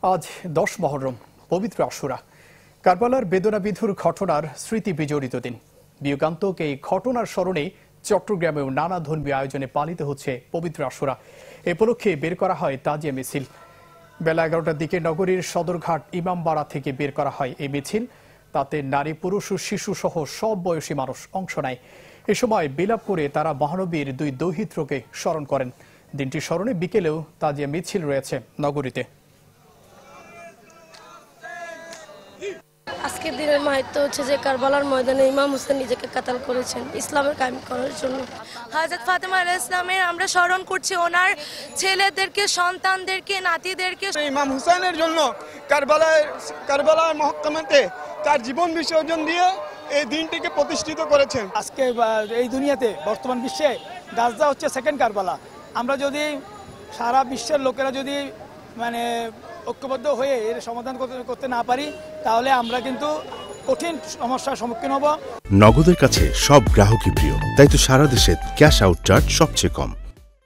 আজ 10 মহরম, পবিত্র আশুরা। কারবালার বেদনাবিধুর ঘটনার স্মৃতি বিজড়িত দিন। বিয়োগান্তক এই ঘটনার স্মরণে চট্টগ্রামেও নানা ধর্মীয় আয়োজনে পালিত হচ্ছে পবিত্র আশুরা। এ উপলক্ষে বের করা হয় তাজিয়া মিছিল। বেলা 11টার দিকে নগরীর সদরঘাট ইমামবাড়া থেকে বের করা হয় এই মিছিল। তাতে নারী, পুরুষ ও শিশু সহ সব বয়সী মানুষ অংশ নেয়। এ সময় বিলাপ করে তারা মহানবীর 2 দৌহিত্রকে স্মরণ করেন। দিনটির স্মরণে বিকেলেও তাজিয়া মিছিল রয়েছে নগরীতে। আজকের দিনের মাহাত্ম্য হচ্ছে যে কারবালার ময়দানে ইমাম হোসেন নিজেকে কাতাল করেছেন ইসলামের কায়েম করার জন্য। হযরত ফাতেমা আলাইহিস সালামের আমরা স্মরণ করছি, ওনার ছেলেদেরকে, সন্তানদেরকে, নাতিদেরকে। ইমাম হুসাইনের জন্য কারবালার মহকামাতে তার জীবন বিসর্জন দিয়ে এই দিনটিকে প্রতিষ্ঠিত করেছেন। আজকে এই দুনিয়াতে বর্তমান বিশ্বে গাজা হচ্ছে সেকেন্ড কারবালা। আমরা যদি সারা বিশ্বের লোকেরা যদি ঐক্যবদ্ধ হয়ে এর সমাধান করতে না পারি, তাহলে আমরা কিন্তু কঠিন সমস্যার সম্মুখীন হব। নগদের কাছে সব গ্রাহকই প্রিয়, তাই তো সারা দেশে ক্যাশ আউট চার্জ সবচেয়ে কম।